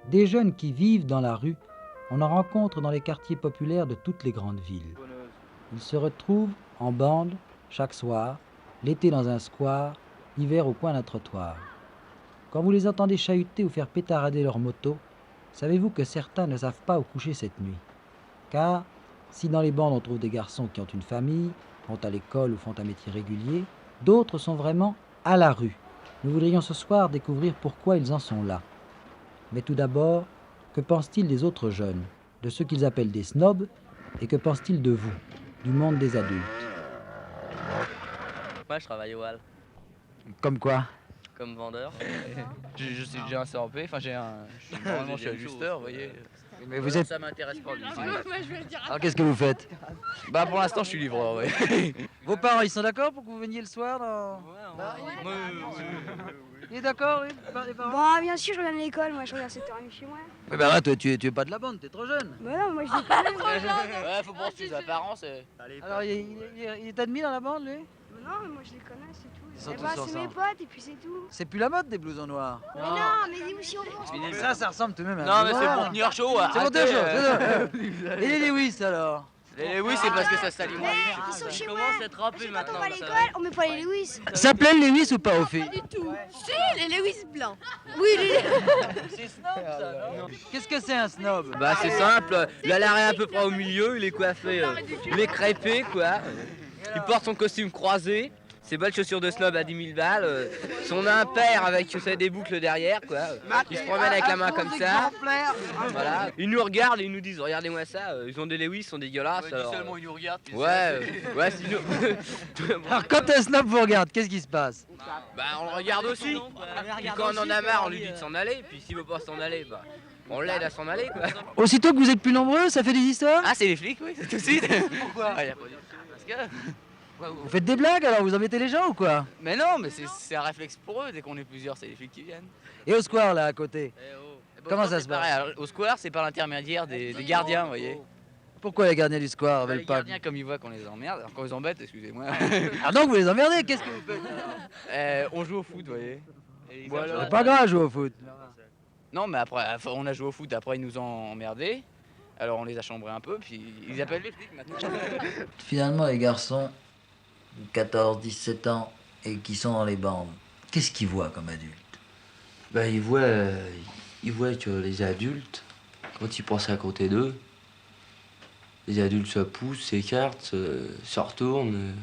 Des jeunes qui vivent dans la rue, on en rencontre dans les quartiers populaires de toutes les grandes villes. Ils se retrouvent en bande chaque soir, l'été dans un square, l'hiver au coin d'un trottoir. Quand vous les entendez chahuter ou faire pétarader leur moto, savez-vous que certains ne savent pas où coucher cette nuit? Car si dans les bandes on trouve des garçons qui ont une famille, vont à l'école ou font un métier régulier, d'autres sont vraiment à la rue. Nous voudrions ce soir découvrir pourquoi ils en sont là. Mais tout d'abord, que pensent-ils des autres jeunes, de ceux qu'ils appellent des snobs, et que pensent-ils de vous, du monde des adultes? Moi, je travaille au hall, Comme quoi? comme vendeur. J'ai un CAP, enfin normalement je suis ajusteur, vous voyez. Mais vous êtes... Ça m'intéresse pas, lui. Alors qu'est-ce que vous faites? Bah pour l'instant je suis livreur, ouais. Vos parents, ils sont d'accord pour que vous veniez le soir dans... Il est d'accord, oui, les parents? Bon, bien sûr, je reviens de l'école, moi je reviens à 7h30 chez moi. Mais bah là, toi, tu es pas de la bande, t'es trop jeune. Bah non, moi je déconne. Ouais, faut poursuivre ses apparences. Alors, il est admis dans la bande, lui? Bah non, mais moi je les connais, c'est tout. Ils sont Eh tous bah, c'est ensemble. mes potes et puis c'est tout. C'est plus la mode des blousons noirs. Mais non, mais dis-moi si on pense. Ça ressemble tout de même à un Non mais blouson c'est noir. pour tenir chaud. C'est pour tenir chaud, Et les Lewis, alors? Oui, c'est parce que ça s'alimente. Ils sont chez moi. Commence à être râpé Quand on maintenant. va à l'école, on met pas les Lewis. Ça s'appelait le Lewis ou pas, au fait? Pas du tout. Si, les Lewis blancs. Oui, les... C'est snob, ça, non? Qu'est-ce que c'est un snob? Bah c'est simple, il a l'arrêt à peu près au milieu, il est coiffé, il est crêpé quoi. Il porte son costume croisé, ses belles chaussures de snob à 10 000 balles, son impair avec tu sais, des boucles derrière quoi. Il se promène avec la main comme ça. Voilà. Ils nous regardent et ils nous disent regardez-moi ça, ils ont des Lewis, ils sont dégueulasses. Alors, Seulement ils nous regardent. ouais, sinon. Alors, quand un snob vous regarde, qu'est-ce qui se passe? Bah on le regarde aussi. Puis quand on en a marre, on lui dit de s'en aller. Puis s'il veut pas s'en aller, bah on l'aide à s'en aller quoi. Aussitôt que vous êtes plus nombreux, ça fait des histoires? Ah c'est les flics oui, tout de suite. Pourquoi? Ah, y a pas de- Parce que. Vous faites des blagues, alors vous embêtez les gens ou quoi? Mais non, mais c'est un réflexe pour eux, dès qu'on est plusieurs, c'est les flics qui viennent. Et au square, là, à côté? Comment ça se passe? passe? Au square, c'est par l'intermédiaire des gardiens, vous voyez. Pourquoi les gardiens du square Les veulent pas? gardiens, comme ils voient qu'on les emmerde, quand ils embêtent, excusez-moi, Ah donc vous les emmerdez, qu'est-ce que vous faites? on joue au foot, vous voyez. C'est pas grave jouer au foot. Non, mais après, on a joué au foot, après ils nous ont emmerdés. Alors on les a chambrés un peu, puis ils appellent les flics maintenant. Finalement, les garçons, 14, 17 ans, et qui sont dans les bandes, qu'est-ce qu'ils voient comme adultes? Ben, ils voient que les adultes, quand ils passent à côté d'eux, les adultes se poussent, s'écartent, se retournent,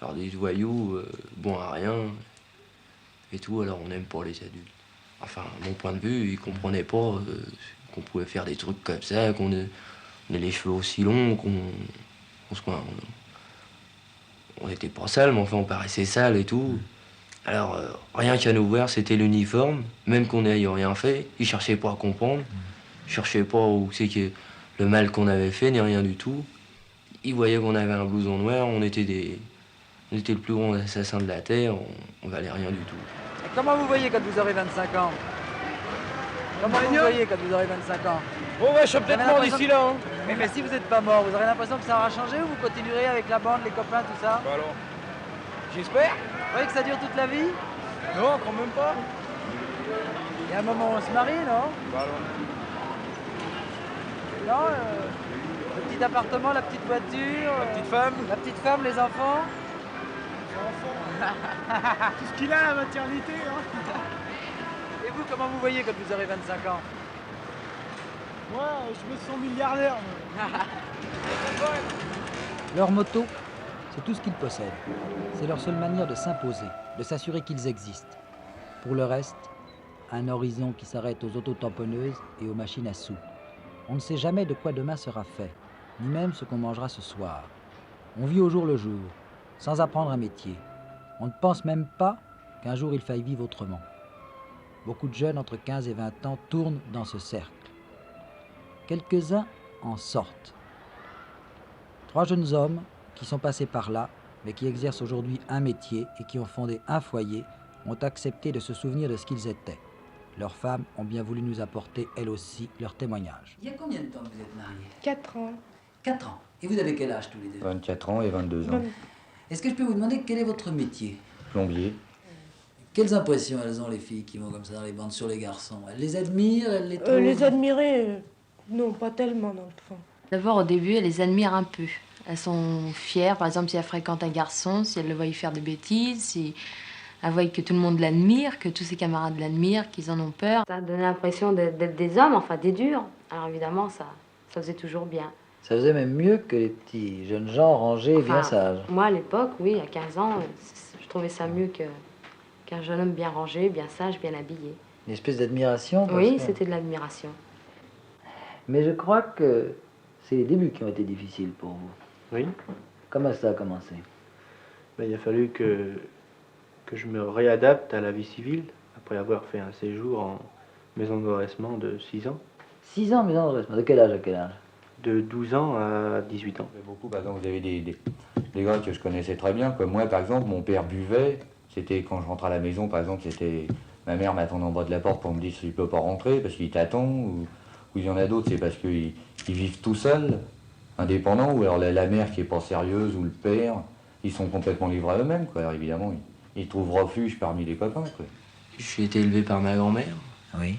alors des voyous, bons à rien, et tout, alors on n'aime pas les adultes. Enfin, à mon point de vue, ils comprenaient pas qu'on pouvait faire des trucs comme ça, qu'on ait les cheveux aussi longs, on n'était pas sales, mais enfin on paraissait sales et tout. Alors, rien qu'à nous voir, c'était l'uniforme, même qu'on n'ait rien fait, ils cherchaient pas à comprendre, ils cherchaient pas où c'est que le mal qu'on avait fait, ni rien du tout. Ils voyaient qu'on avait un blouson noir, on était le plus grand assassin de la Terre, on valait rien du tout. Et comment vous voyez quand vous aurez 25 ans? Comment vous voyez quand vous aurez 25 ans? Bon ouais, je suis peut-être mort d'ici là. Hein. Mais si vous n'êtes pas mort, vous aurez l'impression que ça aura changé ou vous continuerez avec la bande, les copains, tout ça? Bah alors. J'espère. Vous croyez que ça dure toute la vie? Non, quand même pas. Il y a un moment où on se marie, non? Bah alors. Non, le petit appartement, la petite voiture, la petite femme, les enfants. Tout ce qu'il a, la maternité. Hein. Et vous, comment vous voyez quand vous aurez 25 ans? Moi, je me sens milliardaire. Leur moto, c'est tout ce qu'ils possèdent. C'est leur seule manière de s'imposer, de s'assurer qu'ils existent. Pour le reste, un horizon qui s'arrête aux autotamponneuses et aux machines à sous. On ne sait jamais de quoi demain sera fait, ni même ce qu'on mangera ce soir. On vit au jour le jour, sans apprendre un métier. On ne pense même pas qu'un jour il faille vivre autrement. Beaucoup de jeunes entre 15 et 20 ans tournent dans ce cercle. Quelques-uns en sortent. 3 jeunes hommes qui sont passés par là, mais qui exercent aujourd'hui un métier et qui ont fondé un foyer, ont accepté de se souvenir de ce qu'ils étaient. Leurs femmes ont bien voulu nous apporter, elles aussi, leur témoignage. Il y a combien de temps que vous êtes mariés? 4 ans. 4 ans. Et vous avez quel âge tous les deux? 24 ans et 22 ans. Est-ce que je peux vous demander quel est votre métier? Plombier. Quelles impressions elles ont, les filles qui vont comme ça dans les bandes sur les garçons? Elles les admirent, elles les trouvent... Les admirer, non, pas tellement dans le fond. D'abord, au début, elles les admirent un peu. Elles sont fières, par exemple, si elles fréquentent un garçon, si elles le voient faire des bêtises, si elles voient que tout le monde l'admire, que tous ses camarades l'admirent, qu'ils en ont peur. Ça donnait l'impression d'être des hommes, enfin des durs. Alors évidemment, ça faisait toujours bien. Ça faisait même mieux que les petits jeunes gens rangés et bien sages. Moi, à l'époque, oui, à 15 ans, je trouvais ça mieux qu'un jeune homme bien rangé, bien sage, bien habillé. Une espèce d'admiration. Oui, c'était de l'admiration. Mais je crois que c'est les débuts qui ont été difficiles pour vous. Oui. Comment ça a commencé? Ben, il a fallu que je me réadapte à la vie civile, après avoir fait un séjour en maison de redressement de 6 ans. 6 ans maison de redressement, de quel âge à quel âge? De 12 ans à 18 ans. Beaucoup, par exemple, vous avez des gars que je connaissais très bien, comme moi, par exemple, mon père buvait. C'était quand je rentrais à la maison, par exemple, c'était ma mère m'attendait en bas de la porte pour me dire si je peux pas rentrer parce qu'il t'attend, ou il y en a d'autres, c'est parce qu'ils vivent tout seuls, indépendants, ou alors la mère qui est pas sérieuse, ou le père, ils sont complètement livrés à eux-mêmes, quoi. Alors évidemment, ils trouvent refuge parmi les copains, quoi. J'ai été élevé par ma grand-mère. Oui.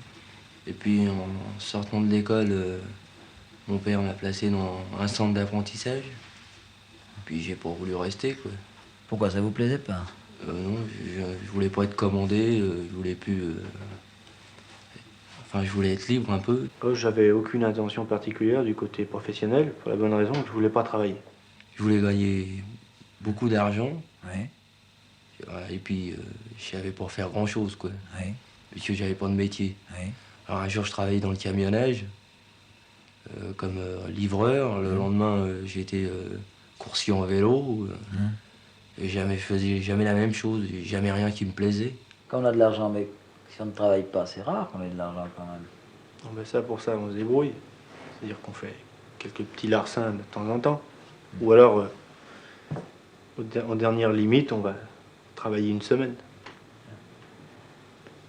Et puis en sortant de l'école, mon père m'a placé dans un centre d'apprentissage. Puis j'ai pas voulu rester, quoi. Pourquoi, ça vous plaisait pas? Non, je voulais pas être commandé, je voulais plus... Enfin, je voulais être libre un peu. J'avais aucune intention particulière du côté professionnel, pour la bonne raison que je voulais pas travailler. Je voulais gagner beaucoup d'argent. Oui. Et puis, je savais pas faire grand-chose, quoi. Oui. Puisque j'avais pas de métier. Oui. Alors un jour, je travaillais dans le camionnage, comme livreur. Le lendemain, j'ai été coursier en vélo. Et faisais jamais la même chose, jamais rien qui me plaisait. Quand on a de l'argent, mais si on ne travaille pas, c'est rare qu'on ait de l'argent quand même. Bon, ben ça, pour ça, on se débrouille. C'est-à-dire qu'on fait quelques petits larcins de temps en temps. Ou alors, en dernière limite, on va travailler une semaine.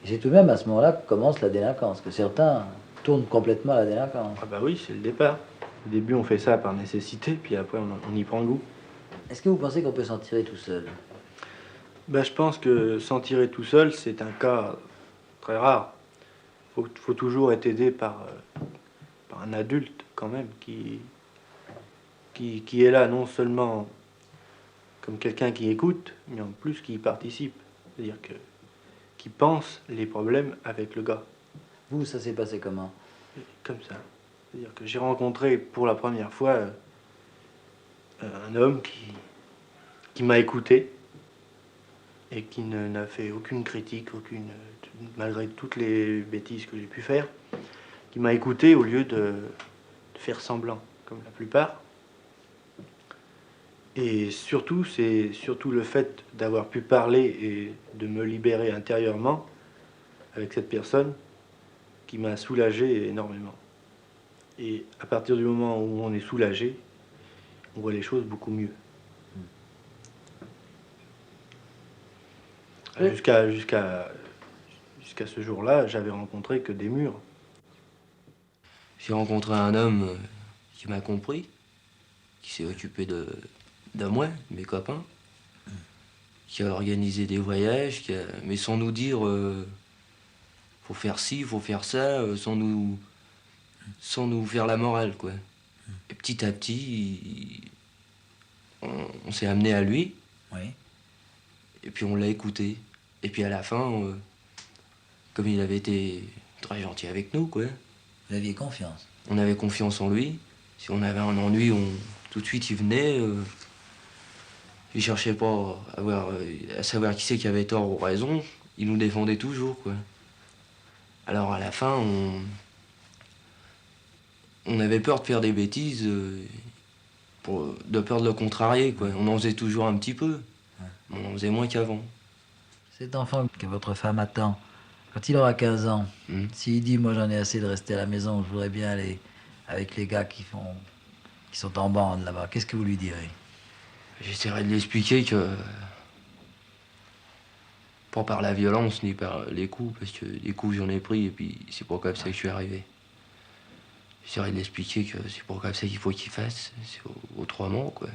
Et c'est tout de même à ce moment-là que commence la délinquance, que certains tournent complètement à la délinquance. Ah bah oui, c'est le départ. Au début, on fait ça par nécessité, puis après, on y prend goût. Est-ce que vous pensez qu'on peut s'en tirer tout seul? Ben, je pense que s'en tirer tout seul, c'est un cas très rare. Faut toujours être aidé par un adulte, quand même, qui est là non seulement comme quelqu'un qui écoute, mais en plus qui y participe. C'est-à-dire qui pense les problèmes avec le gars. Vous, ça s'est passé comment? Comme ça. C'est-à-dire que j'ai rencontré pour la première fois un homme qui m'a écouté et qui n'a fait aucune critique, malgré toutes les bêtises que j'ai pu faire, qui m'a écouté au lieu de faire semblant, comme la plupart. Et surtout, c'est surtout le fait d'avoir pu parler et de me libérer intérieurement avec cette personne qui m'a soulagé énormément. Et à partir du moment où on est soulagé, on voit les choses beaucoup mieux. Jusqu'à ce jour-là, j'avais rencontré que des murs. J'ai rencontré un homme qui m'a compris, qui s'est occupé de moi, de mes copains, qui a organisé des voyages, mais sans nous dire faut faire ci, faut faire ça, sans nous faire la morale, quoi. Et petit à petit, on s'est amené à lui. Oui. Et puis on l'a écouté. Et puis à la fin, comme il avait été très gentil avec nous, quoi. Vous aviez confiance? On avait confiance en lui. Si on avait un ennui, tout de suite il venait. Il cherchait pas à savoir qui c'est qui avait tort ou raison. Il nous défendait toujours, quoi. Alors à la fin, on avait peur de faire des bêtises, de peur de le contrarier, quoi. On en faisait toujours un petit peu. Mais on en faisait moins qu'avant. Cet enfant que votre femme attend, quand il aura 15 ans, s'il dit « moi j'en ai assez de rester à la maison, je voudrais bien aller avec les gars qui sont en bande là-bas », qu'est-ce que vous lui direz? J'essaierai de l'expliquer que... pas par la violence ni par les coups, parce que les coups j'en ai pris et puis c'est pas comme ça que je suis arrivé. J'essaierai de l'expliquer que c'est pas comme ça qu'il faut qu'il fasse, c'est autrement, quoi.